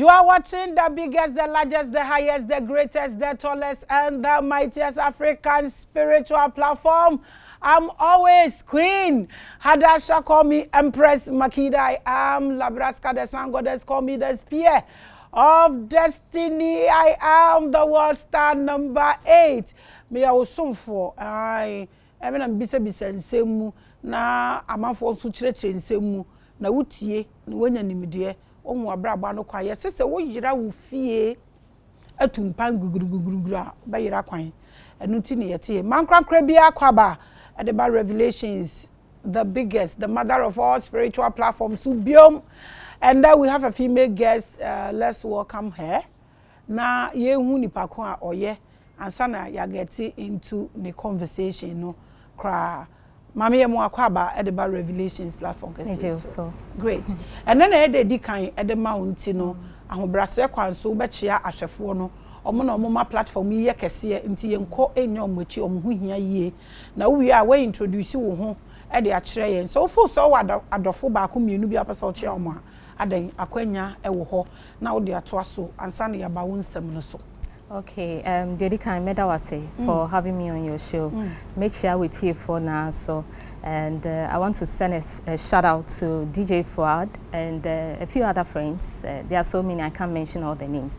You are watching the biggest, the largest, the highest, the greatest, the tallest, and the mightiest African spiritual platform. I'm always Queen. Hadasha call me Empress Makida. I am Labraska, the sun goddess, call me the spear of destiny. I am the world star number 8. Me I was soon for I am bisa nsemu na amafo so kyerɛkyerɛ nsemu na wutie na wanya nimdeɛ onwu abraba no kwa yɛ sese wo yira wo fie atumpan guguruguguru a ba yira kwan enu ti ne yete mankrakra bi akwaba edeba Revelations, the biggest, the mother of all spiritual platforms, Subiom. And then we have a female guest. Let's welcome her. Na ye hu nipa ko a oye ansana ya get into the conversation no kra Maame ye mo akwaba edeba Revelations platform kese. So great. And then e dey kan edema unti no ahobrase kwan so bechia ahwefo no omo na omo ma platform yi kese nti yenko enyo mochi omo hu hia yie na wo wi a we introduce wo ho e dey a kire yen so full so adofo ba ko mienu bi apesa o kire omo adan akwanya e wo ho na wo dey ato so ansa na ya ba wo nsem no so. Okay, Dedika Medawase for having me on your show. Make sure with Efua now, so and I want to send a shout out to DJ Efua and a few other friends. There are so many I can't mention all the names.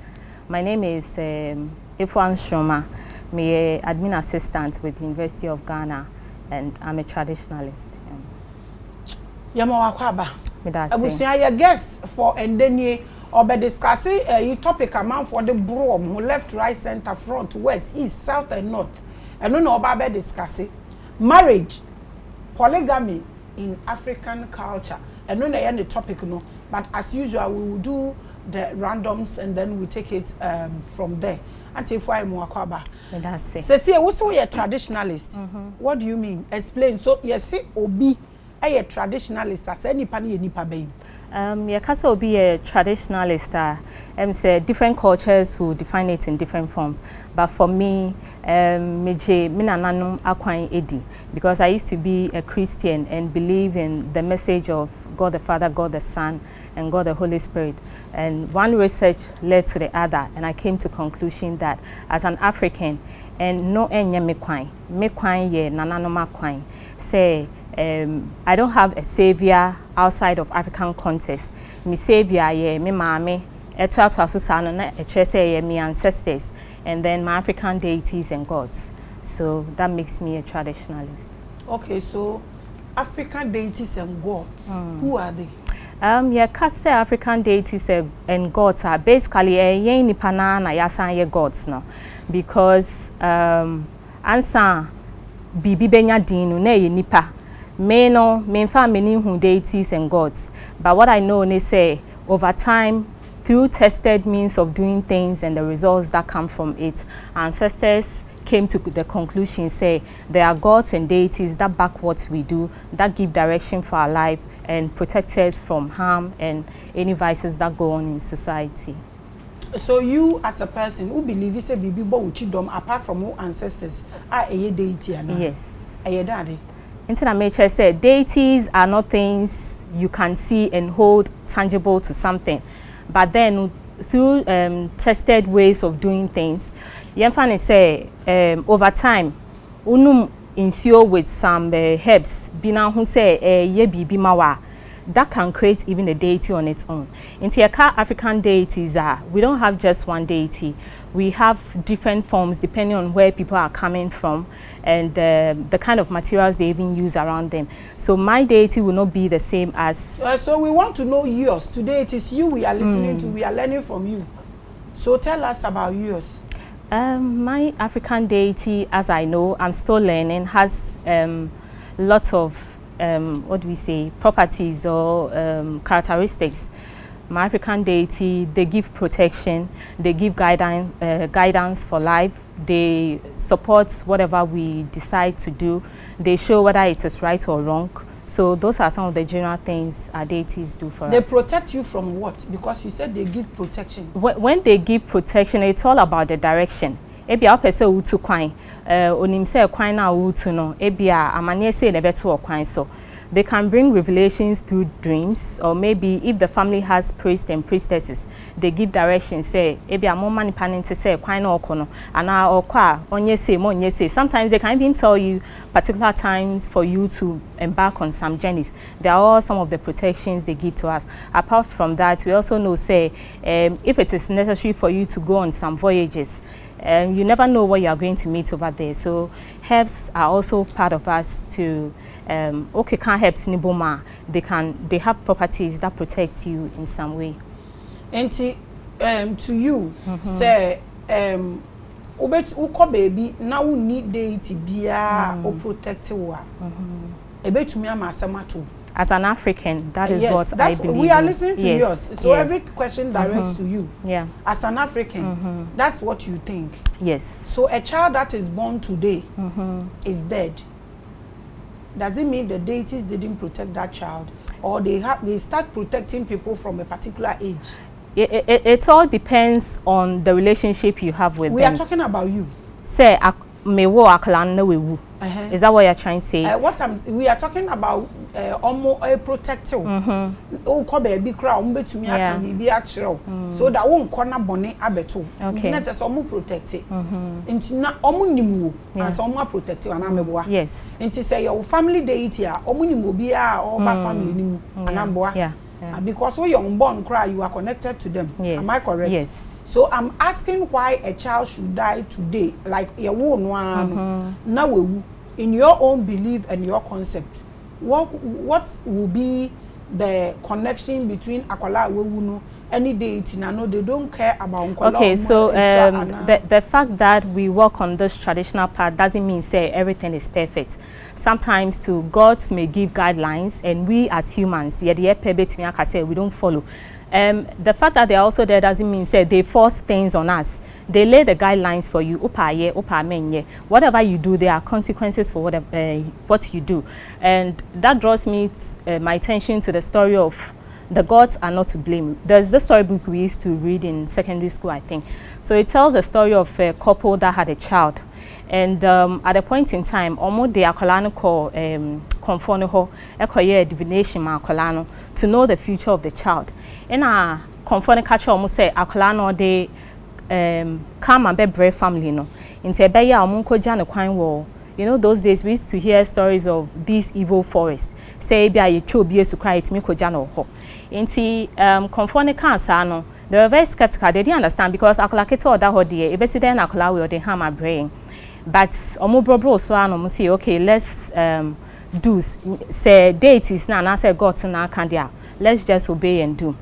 My name is Efua Nsroma. I'm an admin assistant with the University of Ghana, and I'm a traditionalist. Yamo akwaba. Medase. Abusia your guest for endenie. Or be discussing a topic amount for the brom, left, right, center, front, west, east, south, and north. And no about discussing marriage, polygamy in African culture. And no end the topic no, but as usual we will do the randoms and then we take it from there. Until Efua mo akwaba. Say what's a traditionalist? What do you mean? Explain. So you see obi a traditionalist as any pani nipa being. Kasa will be a traditionalist. Say different cultures will define it in different forms. But for me, because I used to be a Christian and believe in the message of God the Father, God the Son, and God the Holy Spirit. And one research led to the other, and I came to conclusion that as an African, and no say. I don't have a savior outside of African context. My savior ye me Maame, my ancestors, and then my African deities and gods. So that makes me a traditionalist. Okay, so African deities and gods, who are they? African deities and gods are basically nipana na yasan gods no, because ansa bibi benya dinu na nipa. Me family who deities and gods, but what I know is say over time through tested means of doing things and the results that come from it, ancestors came to the conclusion say there are gods and deities that back what we do, that give direction for our life and protect us from harm and any vices that go on in society. So you as a person who believes a baby boy apart from your ancestors are a deity? Yes. A daddy. Nature said deities are not things you can see and hold tangible to something, but then through tested ways of doing things, Yemfani say over time, unum insure with some herbs, bina who say ye bibi mawa. That can create even a deity on its own. In Tiaka African deities we don't have just one deity. We have different forms depending on where people are coming from and the kind of materials they even use around them. So my deity will not be the same as... so we want to know yours. Today it is you we are listening to, we are learning from you. So tell us about yours. My African deity, as I know, I'm still learning, has lots of what do we say, properties or characteristics. My African deity, they give protection, they give guidance for life, they support whatever we decide to do, they show whether it is right or wrong. So those are some of the general things our deities do for us. They protect you from what? Because you said they give protection. When they give protection, it's all about the direction. Ebi a pese utu kwan onim se kwan na utu no ebi a amane se na beto kwan so They can bring revelations through dreams, or maybe if the family has priests and priestesses, they give directions, say, ebi a mama ni panente say, kwai na okono, ana okwa, onye say, mo onye say. Sometimes they can even tell you particular times for you to embark on some journeys. They are all some of the protections they give to us. Apart from that, we also know, say, if it is necessary for you to go on some voyages, you never know what you are going to meet over there. So herbs are also part of us to okay, can't help Niboma. They have properties that protect you in some way. And to you, say obet uko baby now need deity bia or protective wa. Ebet me amasamatu. As an African, that is what I believe. We are listening to yours. So every question directs to you. Yeah. As an African, that's what you think. Yes. So a child that is born today is dead. Does it mean the deities didn't protect that child, or they start protecting people from a particular age? It all depends on the relationship you have with them. We are talking about you. Say me wo aklan na wewu. Is that what you're trying to say? We are talking about almost a protective. Oh, ko baby kra betumi aka bibi akireo. So that won corner bone abeto. Okay. Not just omo protect it. Nti na omo nimu and omo protect anameboa. Yes. Nti say your family deity a omo nimu bia or family nimu anamboa. Yeah. Because when you're unborn cry, you are connected to them. Yes. Am I correct? Yes. So I'm asking why a child should die today, like your own one. Now, in your own belief and your concept, what will be the connection between Akola Wewuno any deity? No, they don't care about Nkola. Okay, so the fact that we work on this traditional part doesn't mean say everything is perfect. Sometimes too, gods may give guidelines, and we as humans, we don't follow. The fact that they are also there doesn't mean say they force things on us. They lay the guidelines for you. Whatever you do, there are consequences for what you do, and that draws me my attention to the story of the gods are not to blame. There's this storybook we used to read in secondary school, I think. So it tells the story of a couple that had a child. And at a point in time, almost the akolano ko conforno ho ekoye divination ma akolano to know the future of the child. And conforno catch almost say akolano de come and be brave family no. In say be ya omunko jana kwan wo. You know, those days we used to hear stories of these evil forests. Say be a chobi to cry to me ko jana ho. Inti conforno cancer no. They were very skeptical. They didn't understand because akolakito or that ho de ebeside na akolawe or de hammer brain. But omobro so an say okay, let's do say deities na say gods na candia. Let's just obey and do.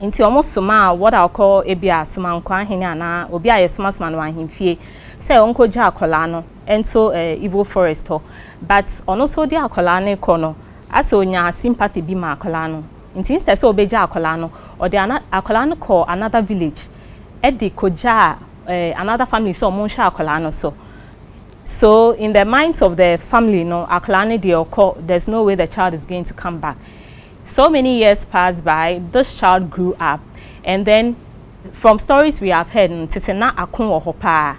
Into almost suma what I'll call ebia suma nkwa hene na obi aye suma no ahemfie. Say onko ja akola no ento evil forest ho. But also dia akola ne kono as onya sympathy bi ma akola no. Instead so obeja akola no or the akola no call another village. Edi koja another family so monsha akola no so. So in the minds of the family, no, there's no way the child is going to come back. So many years passed by, this child grew up, and then from stories we have heard, titena akun wo hopa.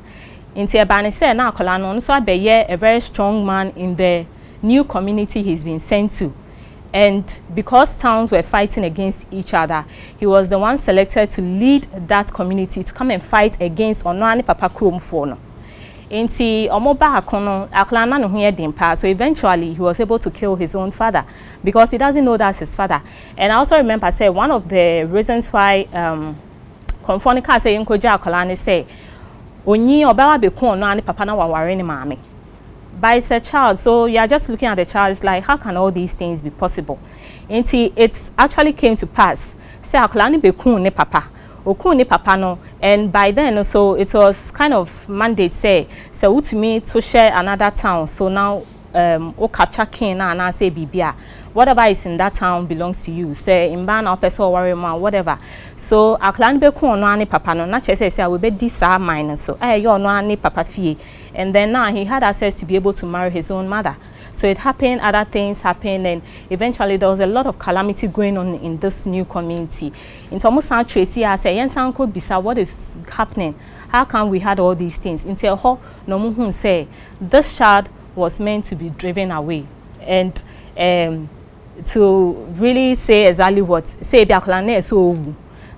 Inti ebane se na akola no so abeye a very strong man in the new community he's been sent to. And because towns were fighting against each other, he was the one selected to lead that community to come and fight against Onoani Papa Krom Fono. Inti omoba akono aklana no here dimpa. So eventually he was able to kill his own father because he doesn't know that's his father. And I also remember say one of the reasons why Konfonika say nkoja akolane say onyi obawa beku no ani papa na waware ni maame. By a child, so you are just looking at the child, it's like how can all these things be possible? Inti it actually came to pass. Say akolane beku ne papa. Oku ni papa no, and by then so it was kind of mandate say to me to share another town. So now o capture king na say bibia whatever is in that town belongs to you. Say in ban or person worry man whatever. So aklan be ku no ani papa no na chese say we be this mine so you no ani papa fie, and then now he had access to be able to marry his own mother. So it happened, other things happened, and eventually there was a lot of calamity going on in this new community. In almost Tracy, I say, Yensanko Bisa, what is happening? How come we had all these things? Until no say this child was meant to be driven away. And to really say exactly what say the akwala so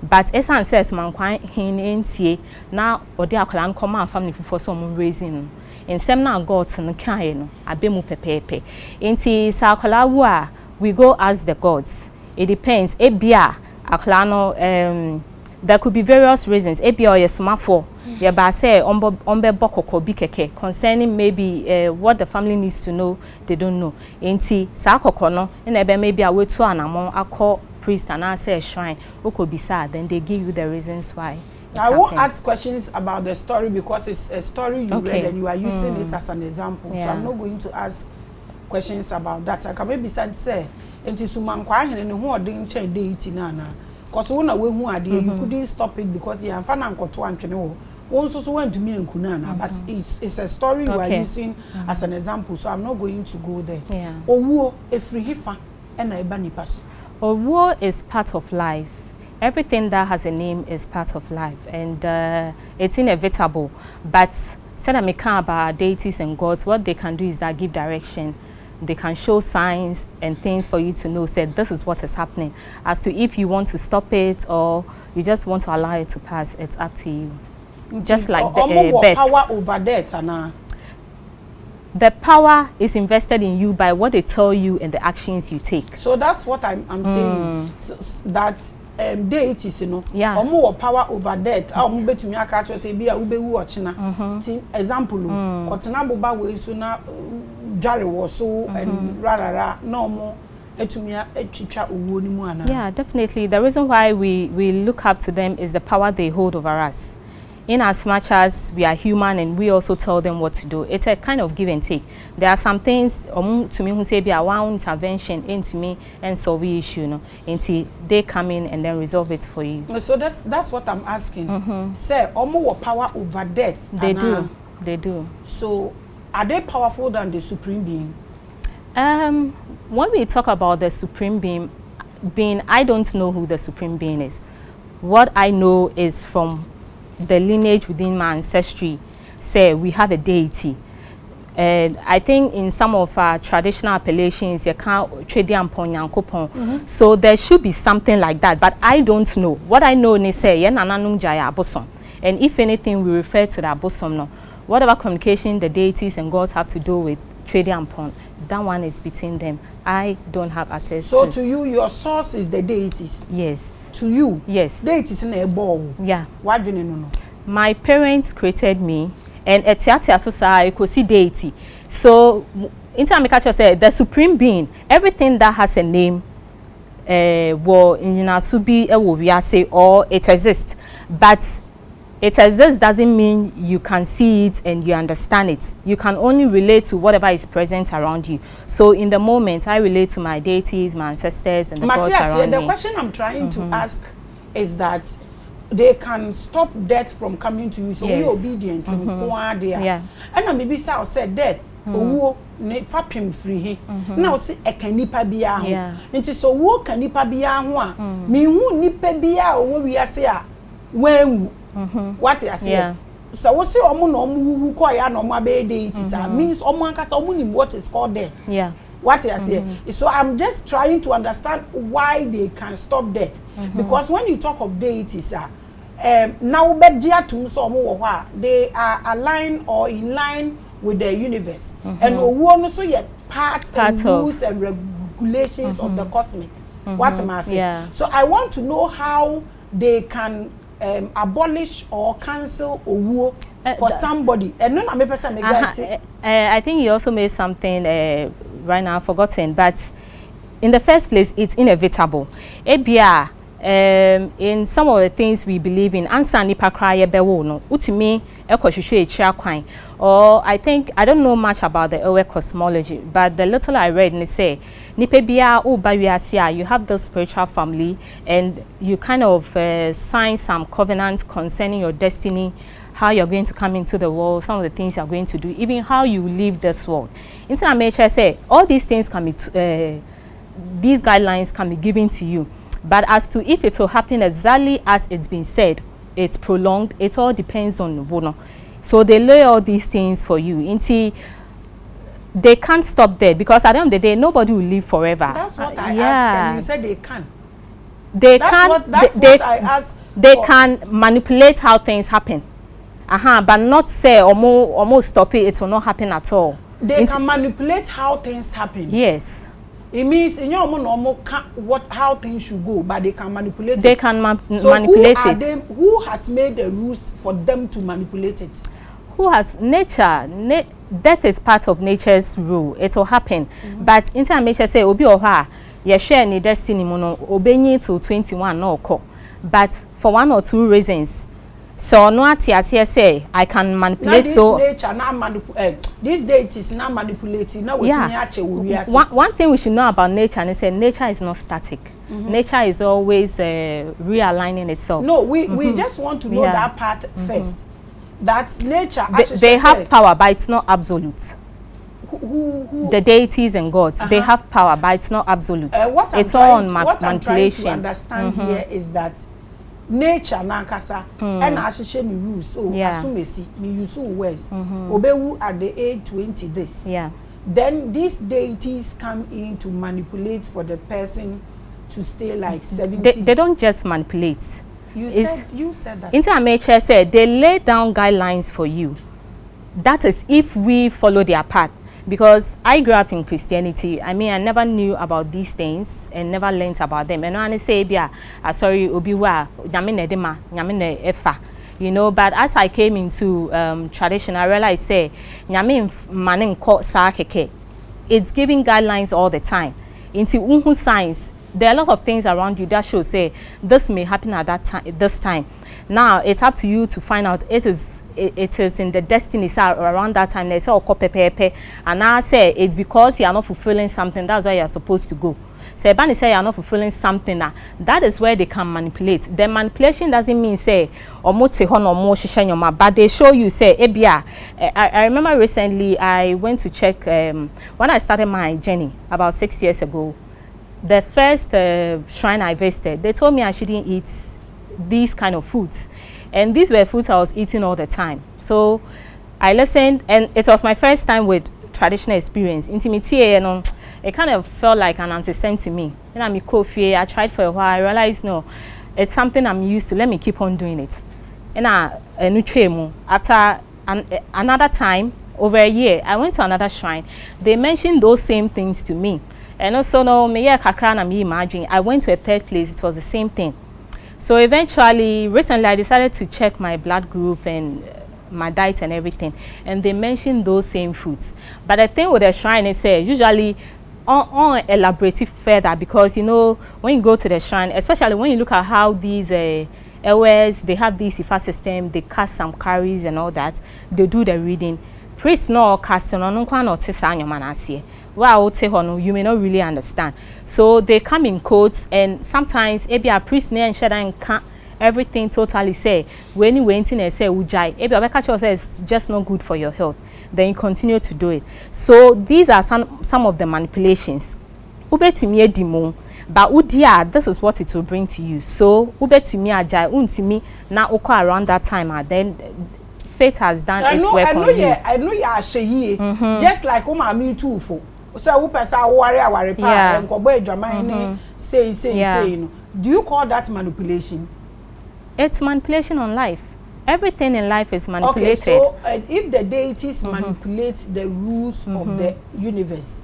but esan says man kwan hin entie na odi akwala nkoma family for some raising in sem na gods no kan no abemu pepepe enti sa akwala wo a we go ask the gods. It depends ebia akwala no there could be various reasons ebia or yesumafo ya ba say ombe bokoko bi keke concerning maybe what the family needs to know they don't know enti sa akoko no na ebe maybe awetu anamon akọ priest and I say shrine could be sad then they give you the reasons why. I won't ask questions about the story because it's a story you read and you are using it as an example. So I'm not going to ask questions about that. I can maybe say enti suman kwa hene ne ho odin che deity na na cause wona we hu ade you couldn't stop it because you amfa na nkoto antwene ho won so went to me enku na na but it's a story we are using as an example, so I'm not going to go there. Owuo efri hifa ena eba nipa so. Owuo is part of life. Everything that has a name is part of life, and it's inevitable. But said I can about deities and gods, what they can do is that give direction. They can show signs and things for you to know, say this is what is happening. As to if you want to stop it or you just want to allow it to pass, it's up to you. Just like the power over death, Anna. The power is invested in you by what they tell you and the actions you take. So that's what I'm saying. So, that deities, you know, more power over death. I'm betting me a catch say be a ube watching. Example, Kotana Boba we sooner Jari was so and rara no more. Yeah, definitely. The reason why we look up to them is the power they hold over us. In as much as we are human and we also tell them what to do, it's a kind of give and take. There are some things to me who say be a one intervention into me and solve the issue, you know, until they come in and then resolve it for you. So that's what I'm asking. Say, more power over death. They do. They do. So are they powerful than the supreme being? When we talk about the supreme being, I don't know who the supreme being is. What I know is from the lineage within my ancestry, say we have a deity. And I think in some of our traditional appellations, you can't trade upon so there should be something like that, but I don't know. What I know is say and if anything, we refer to that bosom. No, whatever communication the deities and gods have to do with trading upon, that one is between them. I don't have access to. So to you, your source is the deities? Yes. To you? Yes. Deities in a ball? Yeah. Why do you know? My parents created me, and at Tiatia Society, I could see deity. So, in time, I said the supreme being, everything that has a name, or it exists. But it exists doesn't mean you can see it and you understand it. You can only relate to whatever is present around you. So in the moment, I relate to my deities, my ancestors, and the gods around me. The question I'm trying to ask is that they can stop death from coming to you. So we obedient. Yeah. And maybe say said death. Ne fapim free now say e kan nipa bia ho nti so wo kan nipa bia ho a me hu nipa bia wo wi ase a wanwu what you say so we see omo no omo ko ya no omo be deities means omo ankasa omo nim what is called death. What you say. So I'm just trying to understand why they can stop death because when you talk of deities now begia to so omo wo ho they are aligned or in line with the universe and owo no so yet part and rules and regulations of the cosmic. What am I saying? So I want to know how they can abolish or cancel owo for somebody and no na person make that. I think you also made something right now forgotten, but in the first place it's inevitable. Ebia in some of the things we believe in, answer nipa cry bewo no utimi ekohwehwe echira kwan, or I don't know much about the Ewe cosmology, but the little I read and say nipa bia o ba wiase you have the spiritual family and you kind of sign some covenants concerning your destiny, how you're going to come into the world, some of the things you're going to do, even how you live this world. Instead of nature say all these things can be these guidelines can be given to you. But as to if it will happen exactly as it's been said, it's prolonged, it all depends on Wono. So they lay all these things for you. they can't stop there, because at the end of the day, nobody will live forever. That's what I asked, and you said they can. They can't. That's what I asked. They can manipulate how things happen. But not say almost stop it. It will not happen at all. They can manipulate how things happen. Yes. It means in your normal how things should go, but they can manipulate. They it. Can so manipulate who it. Who has made the rules for them to manipulate it? Who has nature? Death is part of nature's rule. It will happen. But in nature say obi oha, you share any destiny mono obey to 21 no ko. But for one or two reasons. So no say I can manipulate. Now, so nature now this deities now manipulating. Now one thing we should know about nature is that nature is not static. Nature is always realigning itself. No, we just want to know that part first. That nature they have power, but it's not absolute. Who? The deities and gods, they have power, but it's not absolute. It's all on manipulation. What I'm trying to understand here is that nature nankasa and ashishe ni rules. So asumesi me use words. Obewu at the age 20 this. Yeah. Then these deities come in to manipulate for the person to stay like 70. They don't just manipulate. You said that. Nature said they lay down guidelines for you. That is if we follow their path. Because I grew up in Christianity, I mean, I never knew about these things and never learned about them. And I say, sorry, obiwa, nyamine dema, nyamine efa, you know. But as I came into tradition, I realized, say, nyamin manin ko sa keke. It's giving guidelines all the time. Into unhu science, there are a lot of things around you that show, say, this may happen at that time, this time. Now it's up to you to find out. It is in the destiny around that time. They say pepe, and I say it's because you are not fulfilling something. That's why you are supposed to go. So Bani say you are not fulfilling something. That is where they can manipulate. The manipulation doesn't mean say but they show you say ebia. I remember recently I went to check when I started my journey about 6 years ago. The first shrine I visited, they told me I shouldn't eat these kind of foods, and these were foods I was eating all the time. So I listened, and it was my first time with traditional experience. Intimacy, you know, it kind of felt like an antecedent to me. And I'm coffee. I tried for a while. I realized no, it's something I'm used to. Let me keep on doing it. And after another time, over a year, I went to another shrine. They mentioned those same things to me, and also no, I went to a third place. It was the same thing. So eventually, recently, I decided to check my blood group and my diet and everything, and they mentioned those same foods. But the thing with the shrine is, usually, on elaborate further, because you know when you go to the shrine, especially when you look at how these LS, they have this Efua system, they cast some carries and all that, they do the reading. Priests no casting on wow, you may not really understand. So they come in codes, and sometimes maybe a priest and can't everything totally say when you went in and say ujai, it's just not good for your health. Then you continue to do it. So these are some of the manipulations. But this is what it will bring to you. So now around that time, then fate has done its work on you. I know you are just like Maame too for. So who person worry and say do you call that manipulation? It's manipulation on life. Everything in life is manipulated. Okay, so if the deities manipulate the rules of the universe,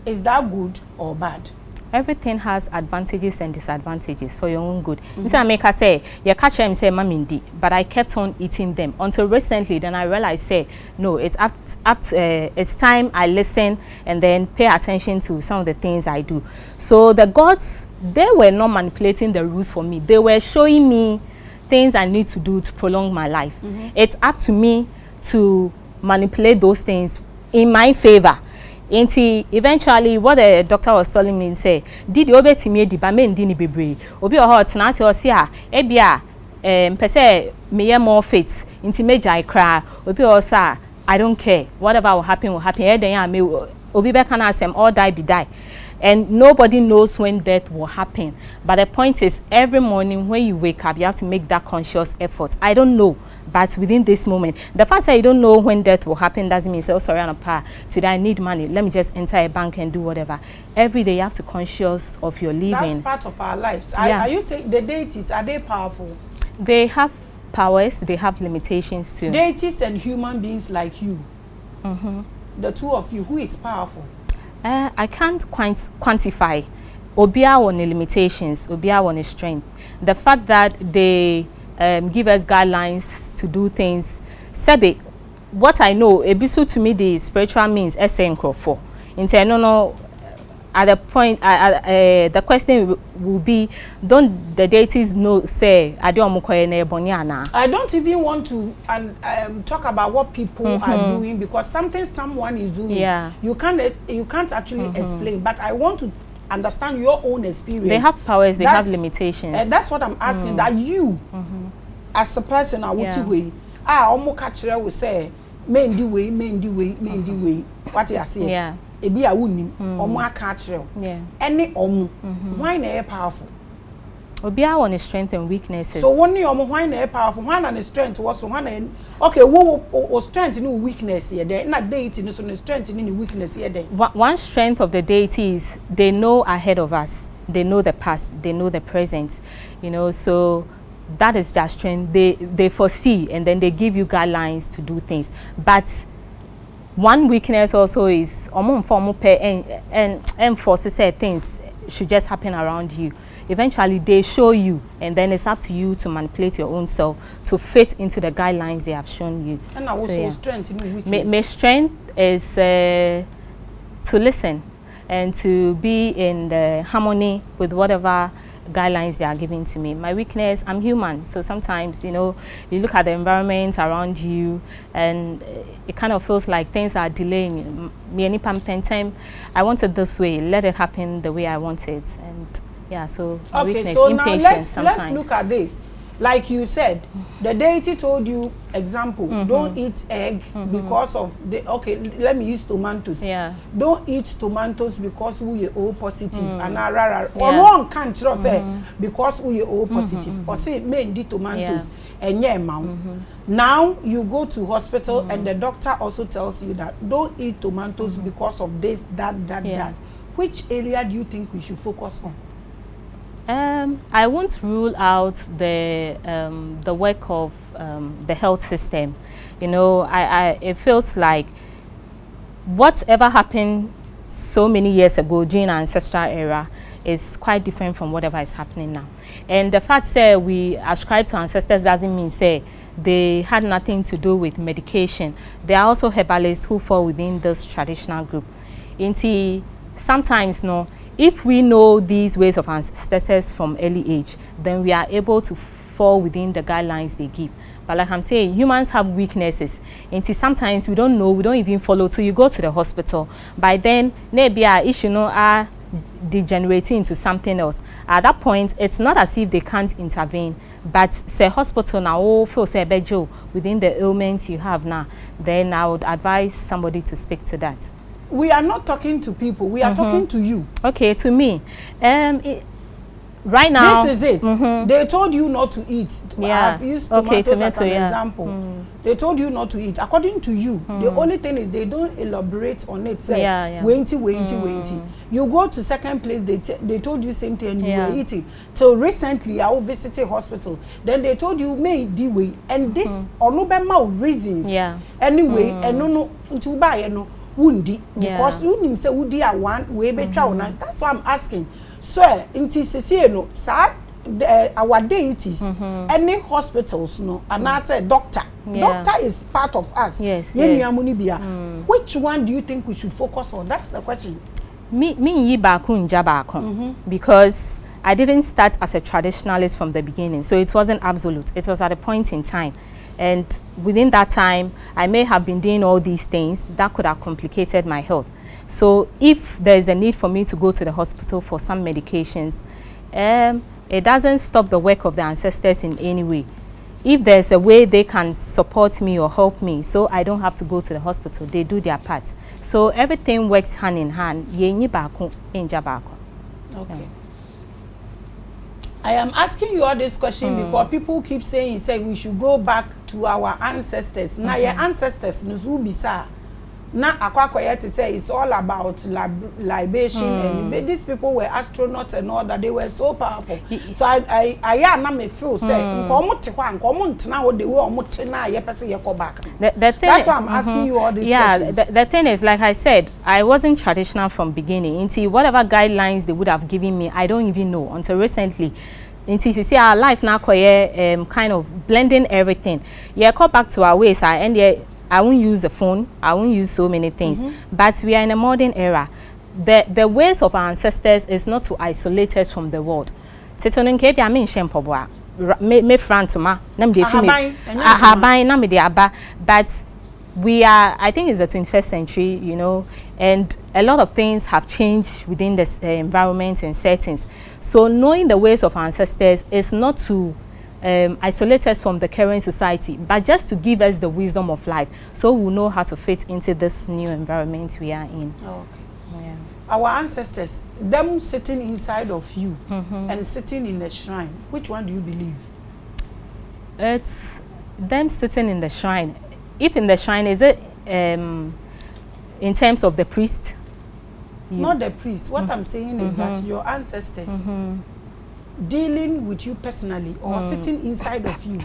is that good or bad? Everything has advantages and disadvantages for your own good. I make her say, you catch him say mamindi, but I kept on eating them until recently. Then I realized, say, no, it's it's time I listen and then pay attention to some of the things I do. So the gods, they were not manipulating the rules for me. They were showing me things I need to do to prolong my life. It's up to me to manipulate those things in my favor. Eventually, what the doctor was telling me, say, did you obey to me the bamen dini bebre? Obi or hot, Nancy or Sia, Ebia, per se, me more fit, into major I cry, Obi or sa, I don't care, whatever will happen, then I may Obi Beckana, all die be die. And nobody knows when death will happen. But the point is, every morning when you wake up, you have to make that conscious effort. I don't know, but within this moment, the fact that you don't know when death will happen doesn't mean, say, oh, sorry, Anapa, today I need money. Let me just enter a bank and do whatever. Every day you have to conscious of your living. That's part of our lives. Yeah. Are you saying the deities, are they powerful? They have powers, they have limitations too. Deities and human beings like you, the two of you, who is powerful? I can't quantify. Obia on the limitations, Obia on the strength. The fact that they give us guidelines to do things. Sebe, what I know, ebisu to me the spiritual means essential for. Internal. At the point, the question will be, don't the deities know, say, I don't even want to talk about what people are doing, because something someone is doing, you can't actually explain. But I want to understand your own experience. They have powers, they have limitations. And that's what I'm asking, that you, as a person, I would way, almost catch will say, main the way, what you say. Yeah. Ebi a wunim omo aka akere any omo why na powerful obia on the strength and weaknesses. So one omo why na powerful, why na the strength was one na okay wo strength no weakness here there na deity no so the strength ni weakness here there. One strength of the deity is they know ahead of us, they know the past, they know the present, you know, so that is their strength. They foresee and then they give you guidelines to do things. But one weakness also is and forces say things should just happen around you. Eventually they show you, and then it's up to you to manipulate your own self to fit into the guidelines they have shown you. And also strength in weakness. My strength is to listen and to be in the harmony with whatever guidelines they are giving to me. My weakness, I'm human, so sometimes, you know, you look at the environment around you and it kind of feels like things are delaying. I want it this way, let it happen the way I want it. And yeah, so weakness, so impatience now sometimes. let's look at this. Like you said, the deity told you, example, don't eat egg because of the, okay, let me use tomatoes. Yeah. Don't eat tomatoes because we are O positive. And or wrong can't say because we are O positive. Or say, men eat tomatoes and yeah, mount. Now you go to hospital and the doctor also tells you that don't eat tomatoes because of this, that. Which area do you think we should focus on? I won't rule out the work of the health system. You know, it feels like whatever happened so many years ago during our ancestral era is quite different from whatever is happening now. And the fact that we ascribe to ancestors doesn't mean say they had nothing to do with medication. There are also herbalists who fall within this traditional group. Sometimes, no. If we know these ways of ancestors from early age, then we are able to fall within the guidelines they give. But like I'm saying, humans have weaknesses. Until sometimes we don't know, we don't even follow till you go to the hospital. By then, maybe our issue are degenerating into something else. At that point, it's not as if they can't intervene. But say hospital now feel say bejo within the ailment you have now, then I would advise somebody to stick to that. We are not talking to people. We are talking to you. Okay, to me. Right now, this is it. They told you not to eat. Yeah. I've used tomatoes as an yeah. example. They told you not to eat. According to you, the only thing is they don't elaborate on it. Say, wait. You go to second place, they told you same thing and you were eating. Till recently, I visited hospital. Then they told you, may the way. And this, or no reasons. Yeah. Anyway, and no, to buy, no. Wundi because you nim say wudi a one we be twa una. That's why I'm asking. So inti sese no sa our deities any hospitals no and I say doctor is part of us. Yes. Which one do you think we should focus on? That's the question. Me yi ba ku nja ba ko because I didn't start as a traditionalist from the beginning, so it wasn't absolute. It was at a point in time. And within that time, I may have been doing all these things that could have complicated my health. So if there is a need for me to go to the hospital for some medications, it doesn't stop the work of the ancestors in any way. if there's a way they can support me or help me, so I don't have to go to the hospital, they do their part. So everything works hand in hand. Okay. I am asking you all this question because people keep saying, we should go back to our ancestors. Now your ancestors, Nuzubisa, now Akwakoye to say it's all about libation, and these people were astronauts and all that. They were so powerful. So I me feel say the thing, that's why I'm asking you all these questions. The thing is, like I said, I wasn't traditional from beginning. Until whatever guidelines they would have given me, I don't even know until recently. Until you see our life now, kind of blending everything. Yeah, call back to our ways. I won't use the phone. I won't use so many things. But we are in a modern era. The ways of our ancestors is not to isolate us from the world. But we are, I think it's the 21st century, you know, and a lot of things have changed within this environment and settings. So knowing the ways of our ancestors is not to isolate us from the current society, but just to give us the wisdom of life, so we'll know how to fit into this new environment we are in. Okay. Yeah. Our ancestors, them sitting inside of you and sitting in the shrine, which one do you believe? It's them sitting in the shrine. If in the shrine, is it in terms of the priest? Not the priest. What I'm saying is that your ancestors dealing with you personally or sitting inside of you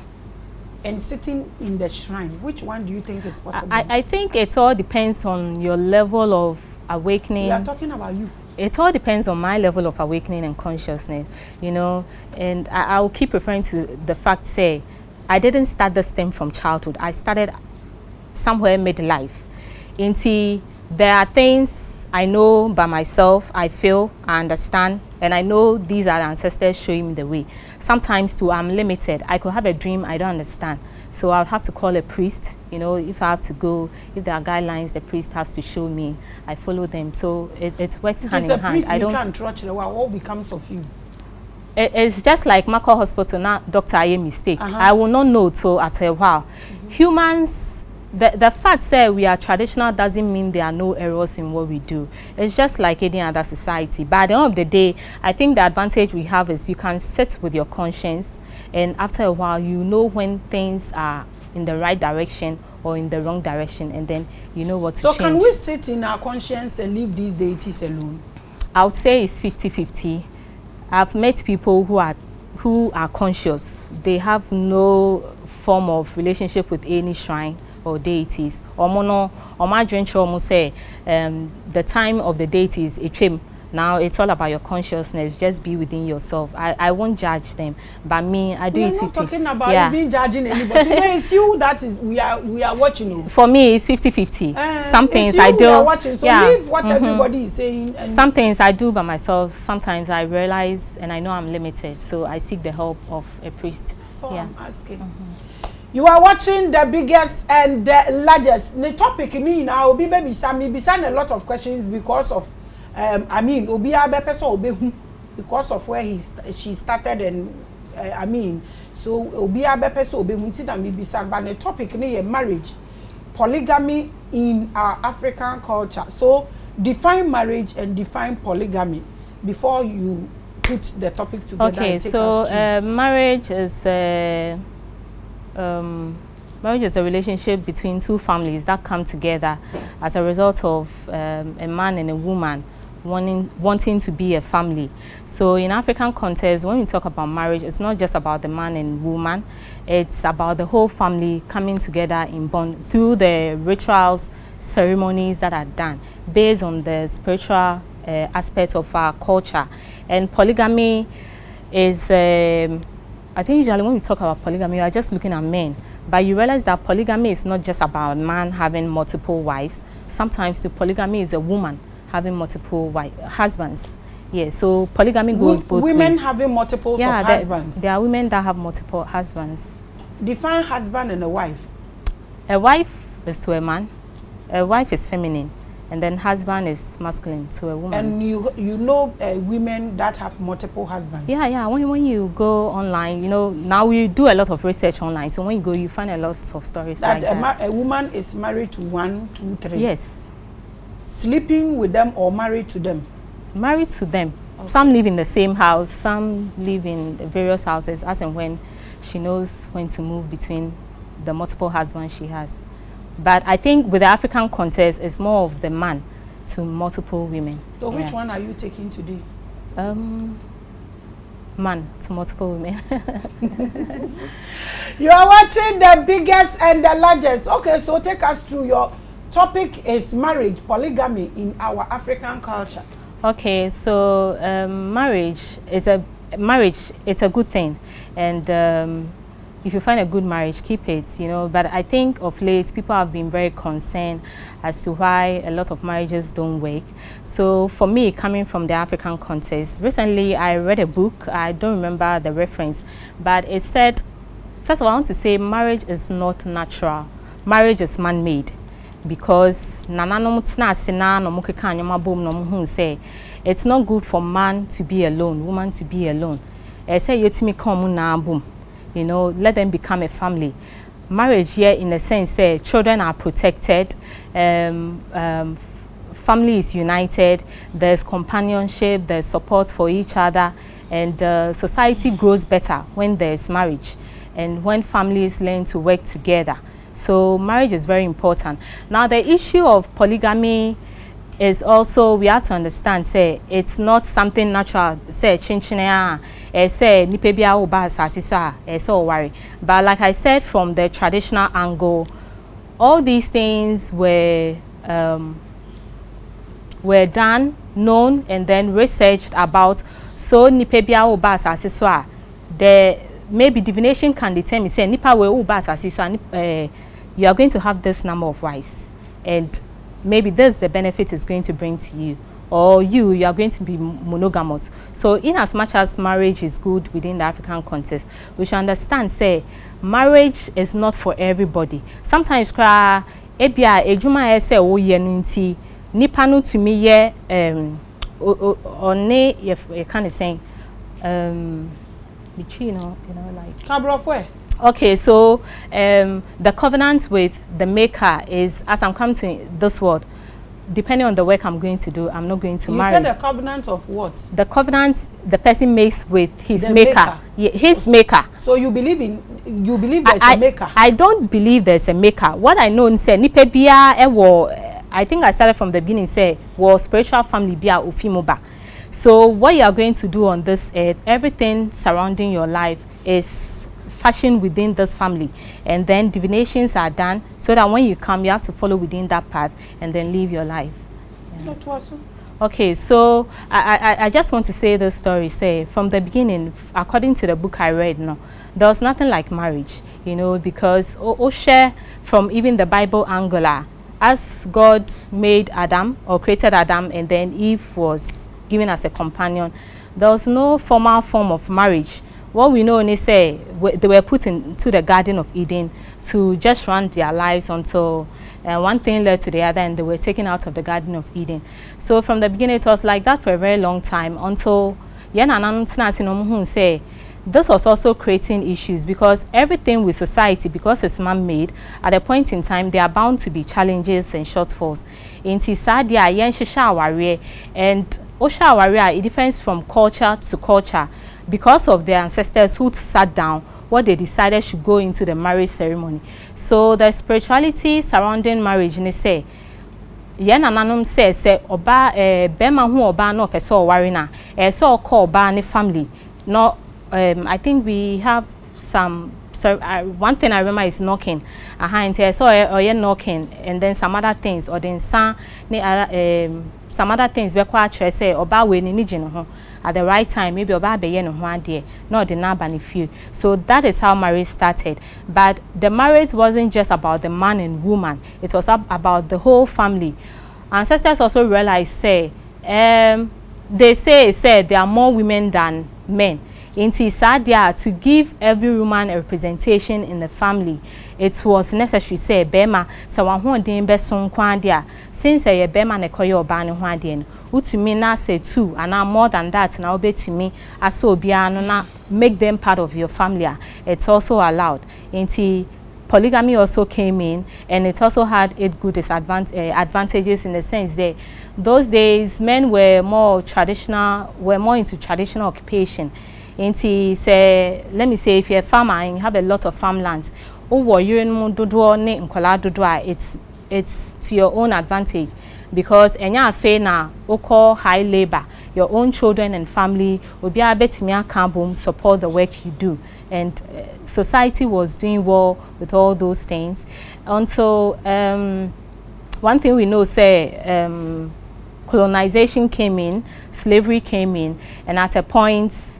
and sitting in the shrine, which one do you think is possible? I think it all depends on your level of awakening. We are talking about you. It all depends on my level of awakening and consciousness, you know, and I'll keep referring to the fact, say, I didn't start this thing from childhood. I started somewhere midlife. Until there are things I know by myself, I feel, I understand, and I know these are the ancestors showing me the way. Sometimes too, I'm limited. I could have a dream I don't understand. So I'll have to call a priest, you know, if I have to go, if there are guidelines, the priest has to show me, I follow them. So it works hand in hand. I don't trust what becomes of you. It's just like Mako Hospital, now doctor I mistake. I will not know till after a while. Humans, the fact say we are traditional doesn't mean there are no errors in what we do. It's just like any other society. But at the end of the day, I think the advantage we have is you can sit with your conscience, and after a while you know when things are in the right direction or in the wrong direction, and then you know what to change. So can we sit in our conscience and leave these deities alone? I would say it's 50-50. I've met people who are conscious. They have no form of relationship with any shrine or deities. Say the time of the deities, now it's all about your consciousness. Just be within yourself. I won't judge them, but me, I do it 50. We're not talking about even judging anybody. Today it's you that is we are watching. For me, it's 50-50. Some things I do. We are watching. So leave what everybody is saying. Some things I do by myself. Sometimes I realize and I know I'm limited, so I seek the help of a priest. So I'm asking. You are watching the biggest and the largest. The topic now will be baby Sammy. Be a lot of questions because of. I mean, because of where she started, and I mean, so but the topic is marriage, polygamy in our African culture. So define marriage and define polygamy before you put the topic together. Okay, so marriage is a relationship between two families that come together as a result of a man and a woman wanting to be a family. So in African context, when we talk about marriage, it's not just about the man and woman, it's about the whole family coming together in bond through the rituals, ceremonies that are done based on the spiritual aspect of our culture. And polygamy is, I think usually when we talk about polygamy, we are just looking at men. But you realize that polygamy is not just about a man having multiple wives. Sometimes the polygamy is a woman having multiple husbands. Yeah, so polygamy goes both ways. Women having multiple husbands. There are women that have multiple husbands. Define husband and a wife. A wife is to a man. A wife is feminine. and then husband is masculine to a woman. And you know women that have multiple husbands. Yeah. When you go online, you know, now we do a lot of research online. So when you go, you find a lot of stories that like that. A woman is married to 1, 2, 3. Yes. Sleeping with them or married to them? Married to them. Okay. Some live in the same house. Some live in various houses, as and when she knows when to move between the multiple husbands she has. But I think with the African context, it's more of the man to multiple women. So which one are you taking today? Man to multiple women. You are watching the biggest and the largest. Okay, so take us through. Your topic is marriage, polygamy in our African culture. Okay, so marriage, it's a good thing, and if you find a good marriage, keep it, you know. But I think of late, people have been very concerned as to why a lot of marriages don't work. So for me, coming from the African context, recently I read a book, I don't remember the reference, but it said, first of all, I want to say marriage is not natural. Marriage is man-made. Because it's not good for man to be alone, woman to be alone. I say you know, let them become a family. Marriage here, in a sense, children are protected, family is united, there's companionship, there's support for each other, and society grows better when there's marriage and when families learn to work together. So marriage is very important. Now the issue of polygamy is also, we have to understand, say, it's not something natural, say, say nipebia oba asasisa so worry. But like I said, from the traditional angle, all these things were done, known, and then researched about. So nipebia oba asasisa, the maybe divination can determine, say nipa we oba asasisa, you are going to have this number of wives, and maybe this the benefit is going to bring to you. Or you are going to be monogamous. So in as much as marriage is good within the African context, we should understand, say, marriage is not for everybody. Sometimes ebia ejuma say o ye nunti nipa no to me ye one you kind of saying you know like Cabrofwe. Okay, so the covenant with the maker is, as I'm coming to this word, depending on the work I'm going to do, I'm not going to marry. You said the covenant of what? The covenant the person makes with his maker. Yeah, his maker. So you believe there's a maker? I don't believe there's a maker. What I know is nipebia I think I started from the beginning, say, was spiritual family bia ufimoba. So what you are going to do on this earth, everything surrounding your life is fashioned within this family, and then divinations are done so that when you come, you have to follow within that path and then live your life. Yeah. Okay, so I just want to say this story. Say from the beginning, according to the book I read, there was nothing like marriage, you know, because share from even the Bible angle, as God made Adam or created Adam, and then Eve was given as a companion, there was no formal form of marriage. What we know is say they were put into the Garden of Eden to just run their lives until one thing led to the other, and they were taken out of the Garden of Eden. So from the beginning, it was like that for a very long time until say this was also creating issues, because everything with society, because it's man-made, at a point in time there are bound to be challenges and shortfalls. And it differs from culture to culture. Because of their ancestors who sat down, what they decided should go into the marriage ceremony. So the spirituality surrounding marriage, they say, say oba bema hu oba no peso warina, so call oba ni family. No, I think we have some. So one thing I remember is knocking. So knocking, and then some other things, or then some other things. We quite say oba we ni jino at the right time, maybe oba be no one day, not the number ni few. So that is how marriage started. But the marriage wasn't just about the man and woman; it was about the whole family. Ancestors also realized, say, they say there are more women than men. In Tisadia, to give every woman a representation in the family, it was necessary say bema so wan ho den be so nkwan dia since ye bema na koye oba ne ho ade no utumi na say 2 and more than that na obetumi aso obia no na make them part of your family. It's also allowed. Inti polygamy also came in, and it also had its good advantages in the sense that those days men were more into traditional occupation. Inti say, let me say, if you're a farmer and you have a lot of farmlands, it's to your own advantage, because enya afe na oko high labor, your own children and family will be able to support the work you do. And society was doing well with all those things until one thing we know, say, colonization came in, slavery came in, and at a point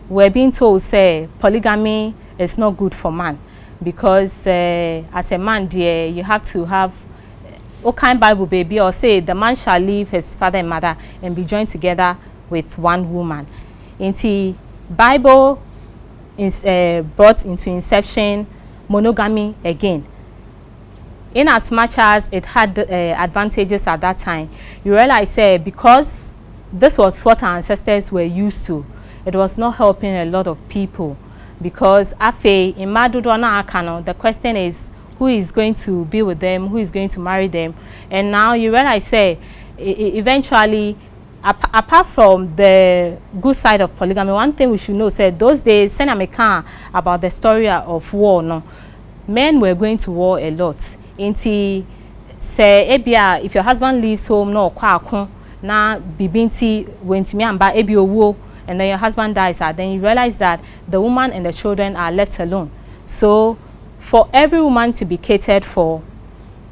we're being told, say, polygamy is not good for man, because as a man, dear, you have to have kind Bible baby, or say the man shall leave his father and mother and be joined together with one woman. Into Bible is brought into inception monogamy again. In as much as it had advantages at that time, you realize because this was what our ancestors were used to, it was not helping a lot of people, because afe in Madudona Akano, the question is who is going to be with them, who is going to marry them. And now you realize eventually, apart from the good side of polygamy, one thing we should know, those days, send about the story of war, no, men were going to war a lot. Inti say ebia, if your husband leaves home, no kwa na bibinti went to me and ba ebi owo, and then your husband dies, then you realize that the woman and the children are left alone. So for every woman to be catered for,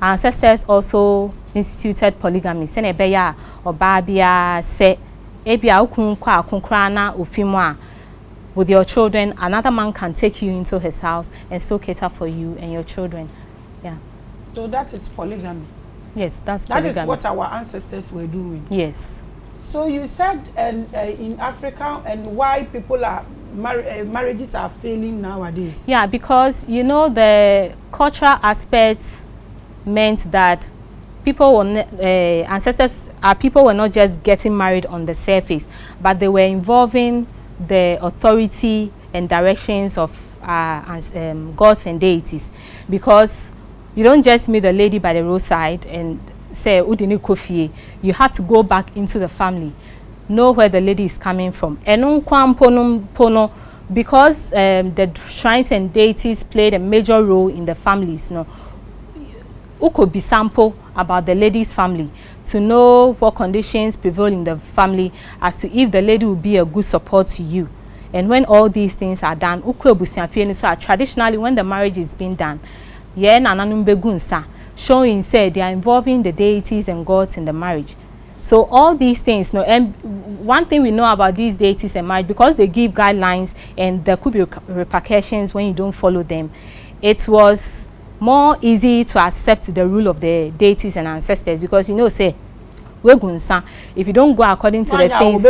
our ancestors also instituted polygamy. Sene beya obabia se ebia ukunkwa kunkrana ufimwa. With your children, another man can take you into his house and still cater for you and your children. Yeah. So that is polygamy. Yes, that's polygamy. That is what our ancestors were doing. Yes. So you said in Africa, and why people are marriages are failing nowadays. Yeah, because you know the cultural aspects meant that people were people were not just getting married on the surface, but they were involving the authority and directions of gods and deities, because you don't just meet the lady by the roadside and say udini kofi. You have to go back into the family, know where the lady is coming from, and because the shrines and deities played a major role in the families. No, who could be sample about the lady's family to know what conditions prevail in the family, as to if the lady will be a good support to you. And when all these things are done, so traditionally when the marriage is being done, showing say they are involving the deities and gods in the marriage. So all these things, no, and one thing we know about these deities and marriage, because they give guidelines and there could be repercussions when you don't follow them, it was more easy to accept the rule of the deities and ancestors, because you know, say, if you don't go according to the things,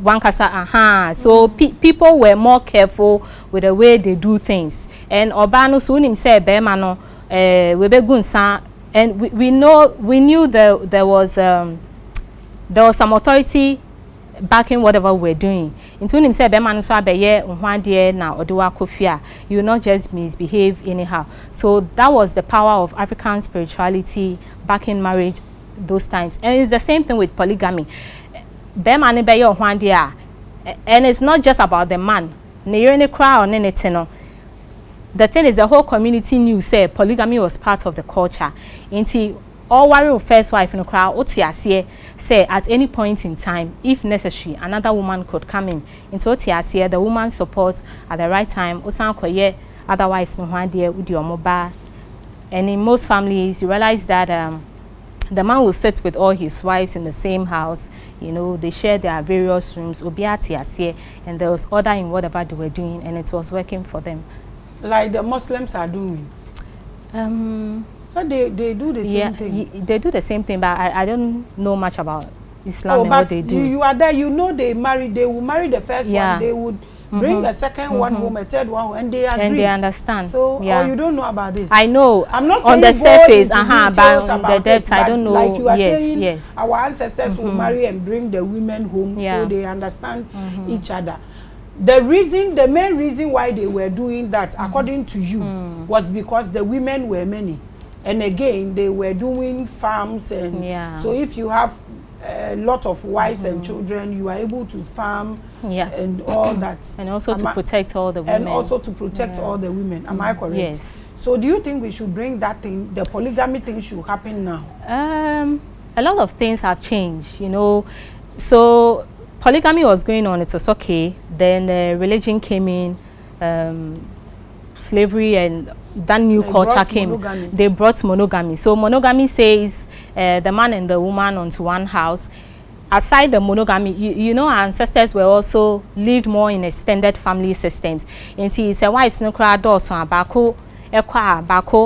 one kasa, so people were more careful with the way they do things. And Obano Sunim said, Bemano, and we knew there was some authority backing whatever we're doing. Into him said, Bemano so abeye one day now oduwa kofia. You will not just misbehave anyhow. So that was the power of African spirituality backing marriage those times. And it's the same thing with polygamy. Bemani beye one day, and it's not just about the man. The thing is, the whole community knew say polygamy was part of the culture. Into all warrior first wife in the crowd, say at any point in time, if necessary, another woman could come in. Into Otiasia, the woman support at the right time. Osan koye other wives no one dear with your mobile. And in most families, you realize that the man will sit with all his wives in the same house. You know, they share their various rooms. And there was order in whatever they were doing, and it was working for them. Like the Muslims are doing. But they do the same thing. They do the same thing, but I don't know much about Islam and what they do. You are there, you know they will marry the first one, they would bring a second one home, a third one home, and they agree. And they understand. So, or you don't know about this. I know. I'm not on saying the surface, but on the depth, I don't know. Like you are saying, yes. our ancestors will marry and bring the women home so they understand each other. The main reason why they were doing that, according to you, was because the women were many. And again, they were doing farms, and so if you have a lot of wives and children, you are able to farm and all that. And also to protect all the women. And also to protect all the women. Am I correct? Yes. So do you think we should bring that thing, the polygamy thing should happen now? A lot of things have changed, you know. So polygamy was going on, it was okay. Then religion came in, slavery and that new culture came. They brought monogamy. So monogamy says the man and the woman onto one house. Aside the monogamy, you know, our ancestors were also lived more in extended family systems. And see, it's a wife's no crowd door, so Bako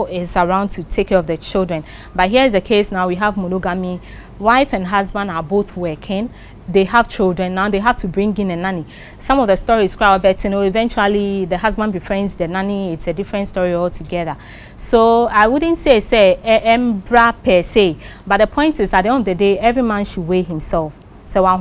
is around to take care of the children. But here's the case now, we have monogamy. Wife and husband are both working. They have children, now they have to bring in a nanny. Some of the stories crowd, but you know, eventually the husband befriends the nanny. It's a different story altogether. So I wouldn't say embra per se, but the point is, at the end of the day, every man should weigh himself. So we are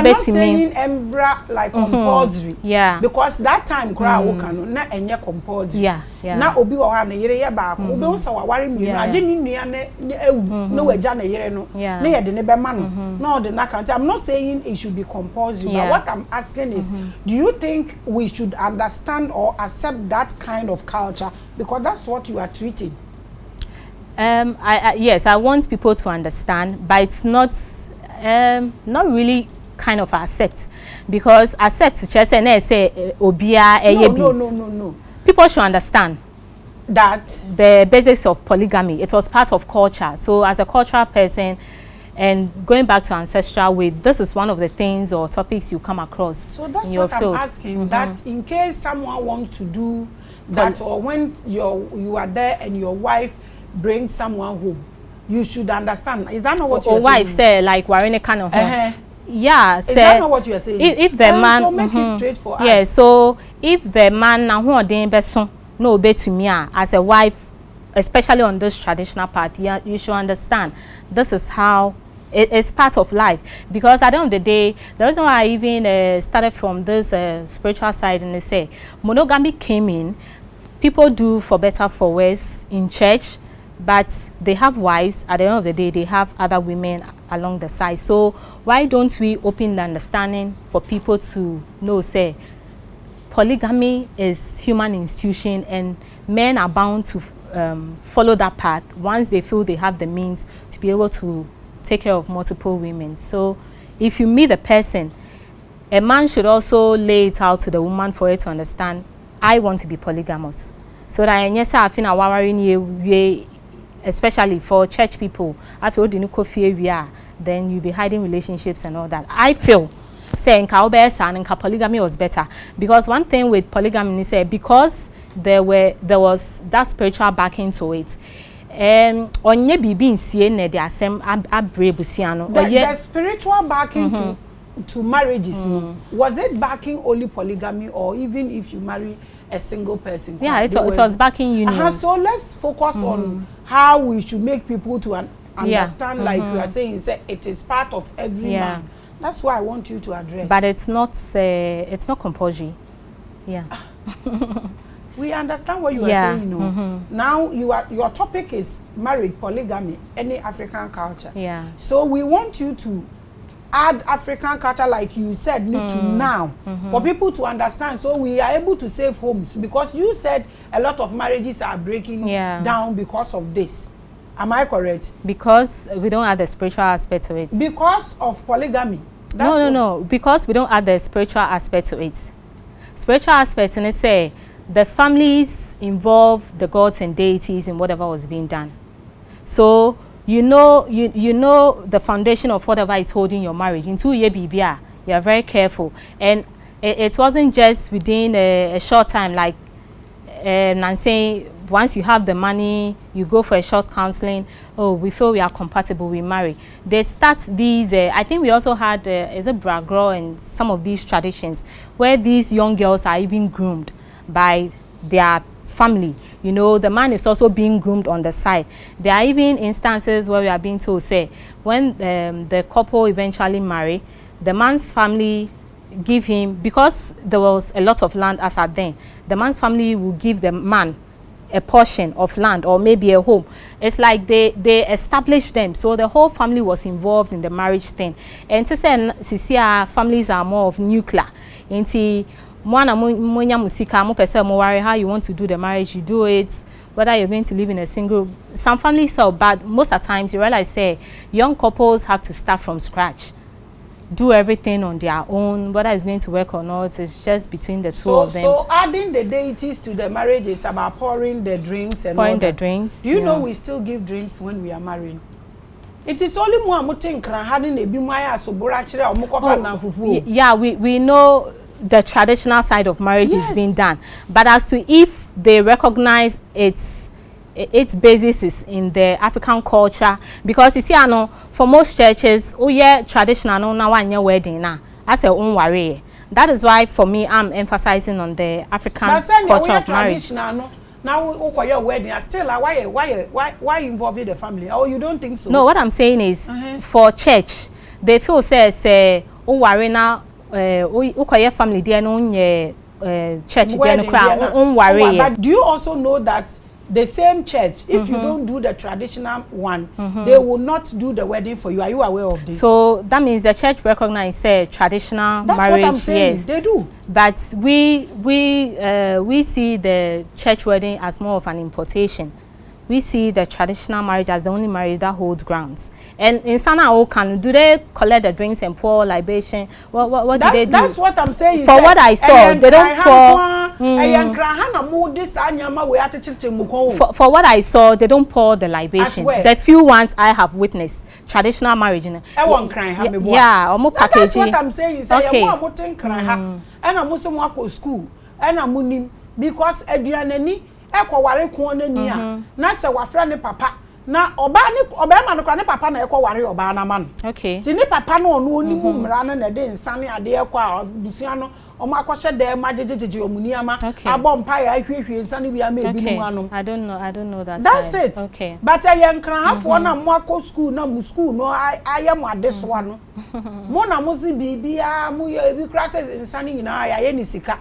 not saying embra like compulsory. Yeah. Because that time crowd na enye compulsory. Yeah. Na obi wo ha na yere ye ba ko obi unsa wa ware mi na age ni nua na ewu na waja na yere no na ye de ne be ma no na o de na count. I'm not saying it should be compulsory, but what I'm asking is, do you think we should understand or accept that kind of culture, because that's what you are treating? Yes, I want people to understand, but it's not really kind of accept, because accept just say obia no. People should understand that the basics of polygamy, it was part of culture. So as a cultural person, and going back to ancestral way, this is one of the things or topics you come across. So that's in your what field. I'm asking, that in case someone wants to do that, or when you are there and your wife bring someone home, you should understand. Is that not what you're saying? Or wife say like we're in a kind of yeah, is that not what you are saying? If the man so make it straight for us. Yeah, so if the man now who ordain person no obey to me as a wife, especially on this traditional part, you should understand this is how it's part of life. Because at the end of the day, the reason why I even started from this spiritual side, and they say monogamy came in, people do for better for worse in church, but they have wives. At the end of the day, they have other women along the side. So why don't we open the understanding for people to know, say, polygamy is human institution, and men are bound to follow that path once they feel they have the means to be able to take care of multiple women. So if you meet a person, a man should also lay it out to the woman for her to understand, I want to be polygamous. So that yes, I feel we, especially for church people, I feel then you'll be hiding relationships and all that. I feel saying polygamy was better, because one thing with polygamy is because there was that spiritual backing to it. The spiritual backing to marriages, was it backing only polygamy, or even if you marry a single person? Yeah, it was backing unions. So let's focus on how we should make people to understand, like you are saying, it is part of every man. That's why I want you to address. But it's not compulsory. Yeah. We understand what you are saying, you know. Now your topic is marriage, polygamy, any African culture. Yeah. So we want you to add African culture, like you said, to now, for people to understand, so we are able to save homes, because you said a lot of marriages are breaking down because of this. Am I correct? Because we don't add the spiritual aspect to it. Because of polygamy. No. Because we don't add the spiritual aspect to it. Spiritual aspects, and they say the families involve the gods and deities in whatever was being done. So you know the foundation of whatever is holding your marriage. Into your BBR, you are very careful, and it wasn't just within a short time. Like I'm saying, once you have the money, you go for a short counseling. oh, we feel we are compatible, we marry. They start these, I think we also had, is it Bragro and some of these traditions where these young girls are even groomed by their family. You know, the man is also being groomed on the side. There are even instances where we are being told, say, when the couple eventually marry, the man's family give him, because there was a lot of land as at then, the man's family will give the man a portion of land or maybe a home. It's like they established them, so the whole family was involved in the marriage thing. And to say our families are more of nuclear. Inti mwana munya musika mo pese mo worry how you want to do the marriage, you do it, whether you're going to live in a single. Some families are bad. Most of the times you realize, say, young couples have to start from scratch, do everything on their own, whether it's going to work or not. It's just between the two of them. So adding the deities to the marriage is about pouring the drinks and pouring all the that. drinks. Do you know we still give drinks when we are married? It is only more mutin kran having a bimaya so borachira or mukofa na fufu. Yeah, we know the traditional side of marriage is being done, but as to if they recognize its basis is in the African culture, because you see, I know for most churches, oh yeah, traditional no na one year wedding na as a own worry. That is why for me I'm emphasizing on the African culture of marriage. Now your wedding, still why involve the family? Oh, you don't think so? No, what I'm saying is for church, they feel say oh worry now. Your family there no church there no crowd own worry. But do you also know that the same church, if you don't do the traditional one, they will not do the wedding for you? Are you aware of this? So that means the church recognize traditional That's marriage. What I'm saying. Yes, they do. But we see the church wedding as more of an importation. We see the traditional marriage as the only marriage that holds grounds. And in Sana Okan, do they collect the drinks and pour libation? What do they do? That's what I'm saying. For what I saw, they don't pour. For what I saw, they don't pour the libation. The few ones I have witnessed, traditional marriage. Yeah, almost packaging. That's what I'm saying. Okay. And I'm also school. And I'm because eduaneni. Eko ware ko na ni a na se wafra ne papa na oba ma no ne papa na eko ware oba na ma no. Okay. Ti ne papa no onu onimu mra na de nsane ade eko a busua no omo akose de ma jejejeje omuni ama abompa ya hwehwe nsane bi ama ebi mu anom. I don't know that. That's side. it. Okay. But yen kran hafo na mo akọ school na mu school no aye mo ade so ano. Mo na mo si bibia mo ye ebi classes nsane nyina ya ye ni sika.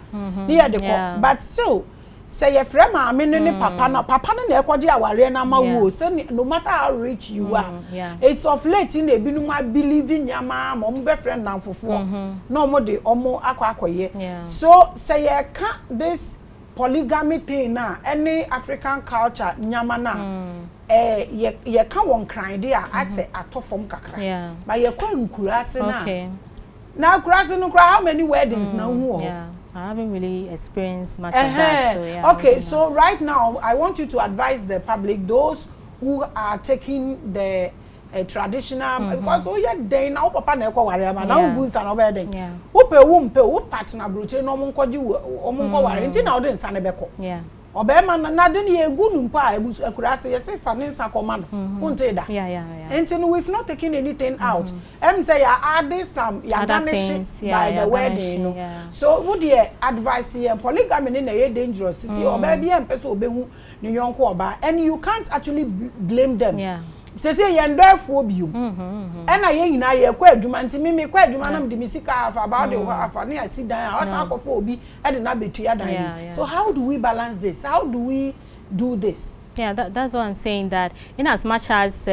Ni ye de ko. But still say your friend Maame ne papa na ekoje aware na mawo. So no matter how rich you are, it's of late in the binuma believing yama mom be friend na fofo. No mo de omo akoye. So say you can this polygamy thing na any African culture nyama na ye can won cry there I say atofom kakra. But ye kwa nkurase na. Now kurase no kra how many weddings na hu? I haven't really experienced much of that. So yeah. Okay, so right now I want you to advise the public, those who are taking the traditional, because oh yeah, they now papa na ekwa ware ama na ubu nsa na obeden. Wo pe wo mpe wo partner broche no mo nkoji wo mo nko ware nti na odi nsa ne beko. Yeah. Obema na de ne egu nu mpa akurase yesi fa ne nsa koma no. Wonte da. Yeah. And we've not taken anything out. Say you adding some you garnish by the wedding. So would you advise here polygamy in a dangerous city or baby and person obehu ni yonko oba, and you can't actually blame them. Yeah. Say you therefore you. And I na ye kwa adwuma nti me kwa adwuma na me de misika afa about the afa ne sit down asa akofo obi e de na betu ya dan. So how do we balance this? How do we do this? Yeah, that's what I'm saying, that in as much as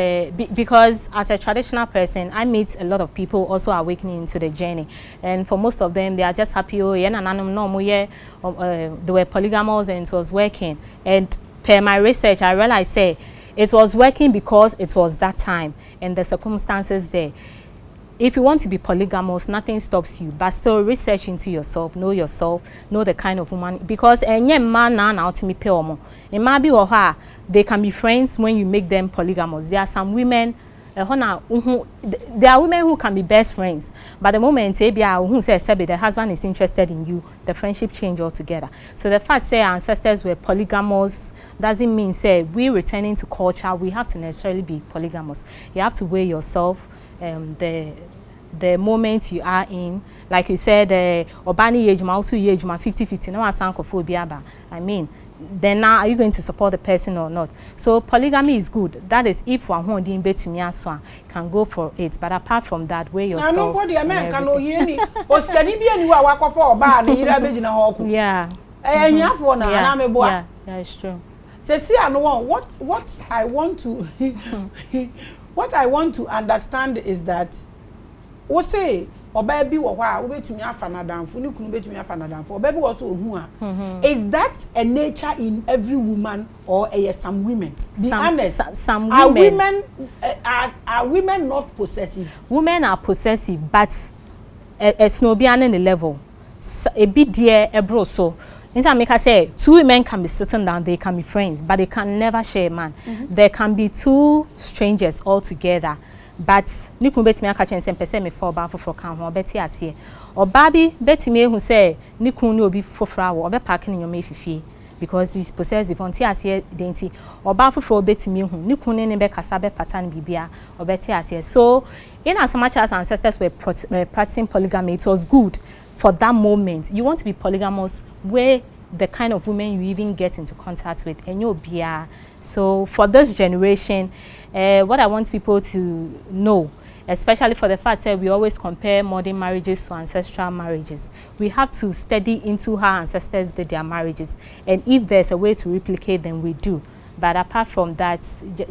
because as a traditional person I meet a lot of people also awakening into the journey, and for most of them they are just happy they were polygamous and it was working, and per my research I realized it was working because it was that time and the circumstances there. If you want to be polygamous, nothing stops you, but still research into yourself, know the kind of woman, because any man now to me pay omo. It might be or her, they can be friends when you make them polygamous. There are some women there are women who can be best friends, but the moment who says the husband is interested in you, the friendship change altogether. So the fact say our ancestors were polygamous doesn't mean say we returning to culture we have to necessarily be polygamous. You have to weigh yourself, the moment you are in. Like you said, Obani age, also age, 50-50. No asankophobia, I mean, then now are you going to support the person or not? So polygamy is good. That is if one who didn't bet to me can go for it. But apart from that, weigh yourself. Nobody American no yeni. O study be anywhere wako for ba ni ira beji na hoku. Yeah. Nyafo na na meboa. Yeah, it's true. Say see I know what I want to what I want to understand is that we say oba bi wo hwa wo betumi afa na danfo ni kunu betumi afa na danfo oba bi wo so ohu a is that a nature in every woman or some women? Be honest, some women are women not possessive? Women are possessive, but it's no be on the level a bit dear a bro. So inside make I say 2 women can be sitting down, they can be friends, but they can never share a man. There can be 2 strangers all together. But ni kun betimi aka chen pese me for ba foforo kan ho beti ase o baby betimi ehu say ni kun ni obi foforo awo obe park ni nyoma efifie because he's possessive on ti ase denti o ba foforo betimi ehu ni kun ni be kasa be pattern bibia o beti ase. So in as much as ancestors were practicing polygamy, it was good for that moment. You want to be polygamous where the kind of women you even get into contact with and you'll be so for this generation, what I want people to know, especially for the fact that we always compare modern marriages to ancestral marriages, we have to study into how ancestors did their marriages, and if there's a way to replicate them, we do. But apart from that,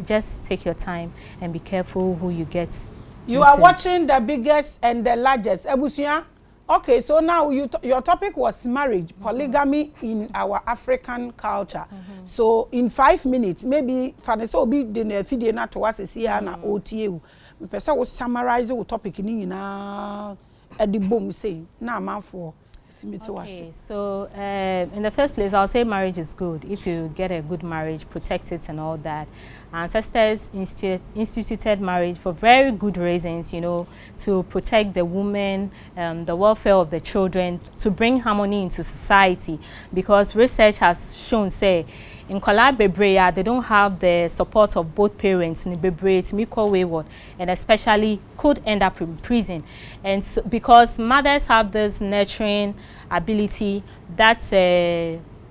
just take your time and be careful who you get. You are watching the biggest and the largest. Ebusia. Okay, so now your topic was marriage, polygamy in our African culture. So in 5 minutes, maybe Vanessa will be the video na to us here na OTA. We person will summarize the topic in na at the boom say na man for. Okay, so in the first place, I'll say marriage is good. If you get a good marriage, protect it and all that. Ancestors instituted marriage for very good reasons, you know, to protect the woman, the welfare of the children, to bring harmony into society. Because research has shown, say, in Bebre, they don't have the support of both parents in Bebre to make wayward, and especially could end up in prison. And so, because mothers have this nurturing ability that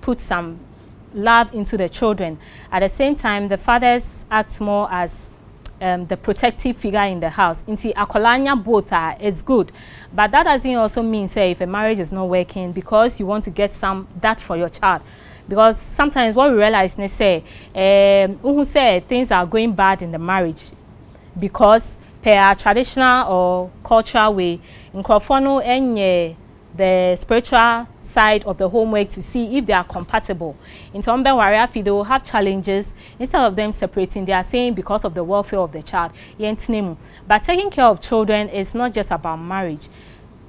puts some love into the children. At the same time, the fathers act more as the protective figure in the house. Inti akolanya both are, it's good. But that doesn't also mean, say, if a marriage is not working, because you want to get that for your child. Because sometimes what we realize, they say, who say things are going bad in the marriage because per traditional or cultural way, in Krofono and the spiritual side of the homework to see if they are compatible. In Tombe Wariafi, they will have challenges. Instead of them separating, they are saying because of the welfare of the child. But taking care of children is not just about marriage.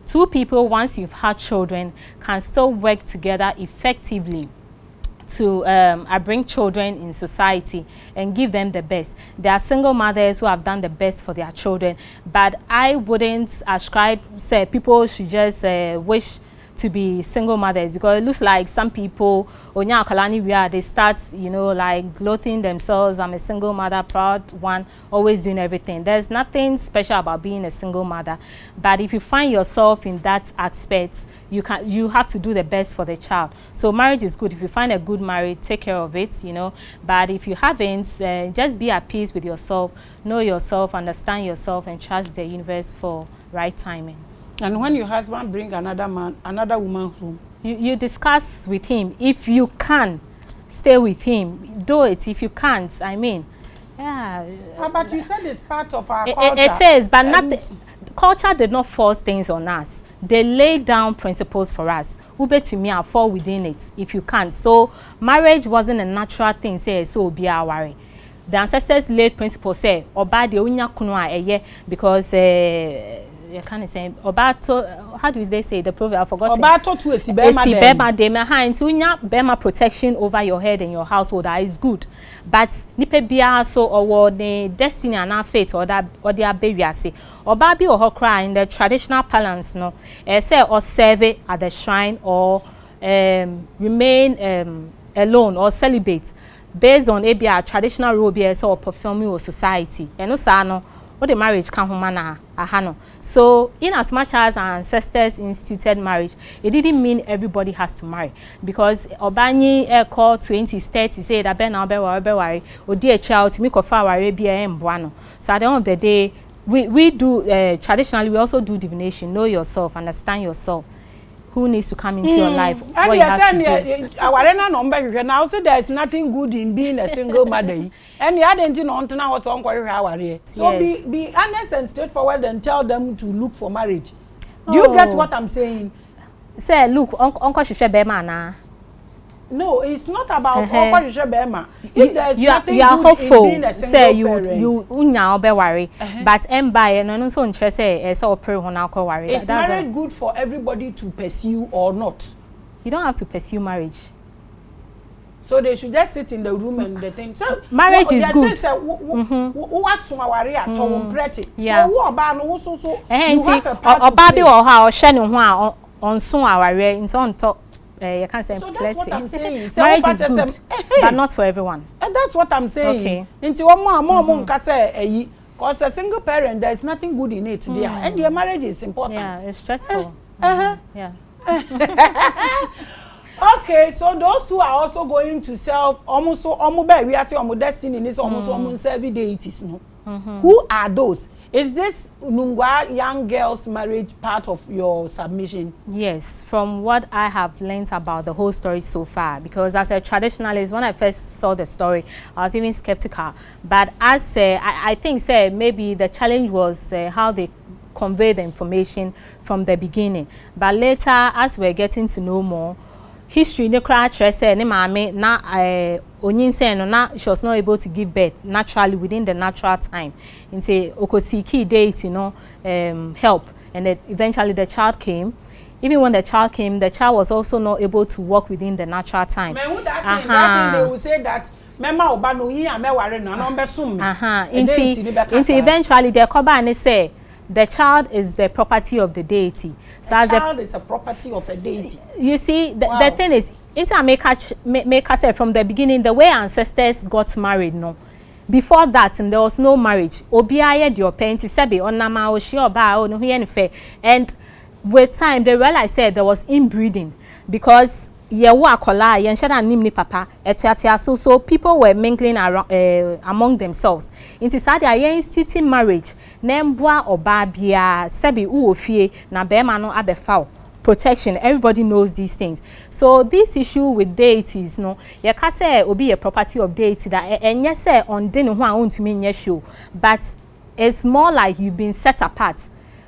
2 people, once you've had children, can still work together effectively to bring children in society and give them the best. There are single mothers who have done the best for their children, but I wouldn't ascribe, say, people should just wish to be single mothers, because it looks like some people, they start, you know, like gloating themselves. I'm a single mother, proud one, always doing everything. There's nothing special about being a single mother, but if you find yourself in that aspect, you have to do the best for the child. So marriage is good. If you find a good marriage, take care of it, you know. But if you haven't, just be at peace with yourself, know yourself, understand yourself, and trust the universe for right timing. And when your husband bring another woman home, you discuss with him. If you can stay with him, do it. If you can't, I mean, yeah. But you said it's part of our culture. It is, but culture did not force things on us. They laid down principles for us. Ube to me, I fall within it. If you can't, so marriage wasn't a natural thing. Say so, be our worry. The ancestors laid principles. Say, oba de unya kunwa eye because. you can't say obato, how do they say the proverb? I forgot. Obato to esi bema dem hand to nya bema protection over your head and your household. That is good. But nipe bia so or the destiny and fate or that or their baby say oba bi or cry in the traditional parlance no say or serve at the shrine or remain alone or celibate based on a traditional role be or performing or society. And no sa no what the marriage can humana ahano. So in as much as our ancestors instituted marriage, it didn't mean everybody has to marry, because obani call 20s 30 say that ben worry or dear child to make of our be buano. So at the end of the day, we do traditionally we also do divination. Know yourself, understand yourself. Who needs to come into your life? What you have to do. Our number now say there is nothing good in being a single mother. And the identity on now what's on our so be honest and straightforward and tell them to look for marriage. Do you get what I'm saying? Say look, Uncle Shisha Bema na. No, it's not about Uncle Shisha Bema. If there's nothing you are good hopeful, in being a single say parent. you unya be worry. But buy no so interest say so pray hona ko worry. Is marriage good for everybody to pursue or not? You don't have to pursue marriage. So they should just sit in the room and the thing. So marriage is good. What's our to pretty. Yeah. So what about no so you have a part Obabi or how shenu ho on so our in so on top you can't say so that's what I'm saying. Marriage is good, but not for everyone. And that's what I'm saying. Okay. Into one more say because a single parent there is nothing good in it there, and their marriage is important. Yeah, it's stressful. Yeah. Okay, so those who are also going to serve almost we are saying destiny is almost serving deities, no? Who are those? Is this Nungwa young girls marriage part of your submission? Yes, from what I have learned about the whole story so far, because as a traditionalist, when I first saw the story, I was even skeptical. But as I think maybe the challenge was how they convey the information from the beginning. But later, as we're getting to know more, history ne cry say ne maame na onyinse no na she was not able to give birth naturally within the natural time. Into okosiki deity help, and then eventually the child came. Even when the child came, the child was also not able to walk within the natural time. That thing they will say that mema oba no yin ameware na no besum me. Eventually the koba and say the child is the property of the deity. So the child is a property of a deity. You see, the thing is, make us say from the beginning, the way ancestors got married, no. Before that, there was no marriage. Obiaye dio parents sebe onama oshi oba o no fe. And with time, they realized there was inbreeding, because papa so people were mingling around, among themselves. Into sad instituting marriage nembwa obabia sebi uofie na bema no abefow protection. Everybody knows these things. So this issue with deities, no, you can say will be a property of deity that and yes on didn't want to mean show, but it's more like you've been set apart.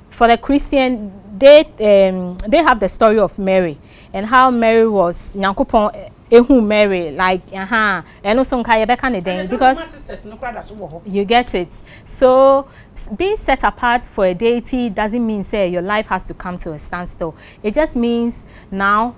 For the Christian, they have the story of Mary and how Mary was Nyankopon ehu Mary like and also because you get it. So being set apart for a deity doesn't mean say your life has to come to a standstill. It just means now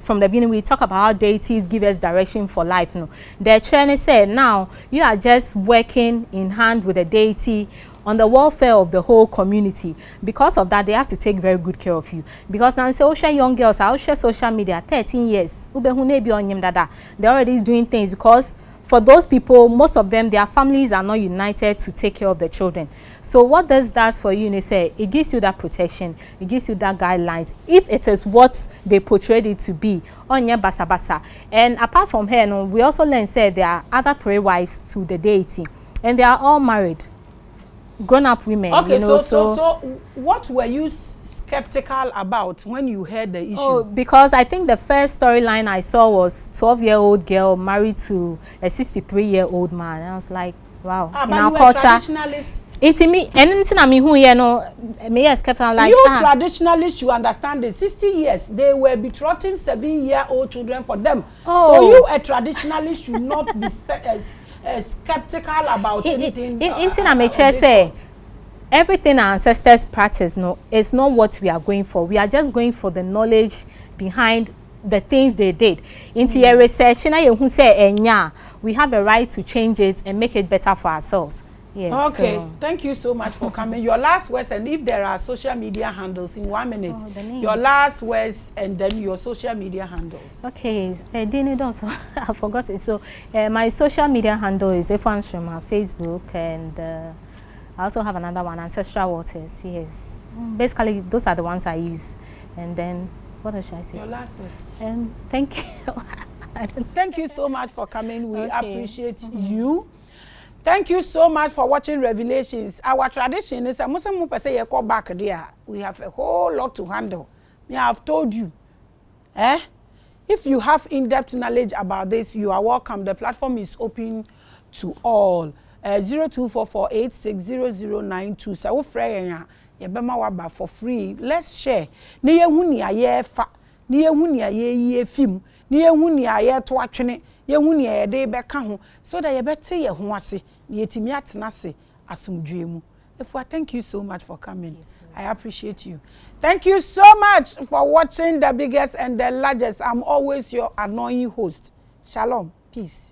from the beginning we talk about how deities give us direction for life. No, the training said now you are just working in hand with a deity on the welfare of the whole community. Because of that, they have to take very good care of you. Because now say, share young girls, I'll share social media, 13 years. They're already doing things because for those people, most of them, their families are not united to take care of the children. So what this does for you, it gives you that protection, it gives you that guidelines. If it is what they portrayed it to be, basa basa. And apart from her, we also learn there are other 3 wives to the deity, and they are all married. Grown-up women. Okay, so what were you skeptical about when you heard the issue? Oh, because I think the first storyline I saw was 12-year-old girl married to a 63-year-old man. And I was like, wow. But in our culture, traditionalist. Into me, anything I mean, who me skeptical like you traditionalists, you understand the 60 years they were betrothing 7-year-old children for them. Oh. So you a traditionalist should not be skeptical about anything. I say everything our ancestors practice, no, is not what we are going for. We are just going for the knowledge behind the things they did. Into your research, who say we have a right to change it and make it better for ourselves. Yes. Okay, so. Thank you so much for coming. Your last words, and if there are social media handles in 1 minute, your last words and then your social media handles. Okay, didn't also I forgot it. So my social media handle is Efua Nsroma, Facebook, and I also have another one, Ancestral Waters. Yes, basically those are the ones I use. And then what else should I say? Your last words. Thank you. Thank you so much for coming. We appreciate you. Thank you so much for watching Revelations. Our tradition is back there. We have a whole lot to handle. I have told you. If you have in-depth knowledge about this, you are welcome. The platform is open to all. 0244860092. So free for free. Let's share. Niye huni aye fa. Niye huni aye film. Niye huni aye to atwene. Ye huni aye de beka ho. So that ye bete ye ho ase. Ye timi atena se asumdwe mu. Efua, thank you so much for coming. I appreciate you. Thank you so much for watching The Biggest and the Largest. I'm always your annoying host. Shalom. Peace.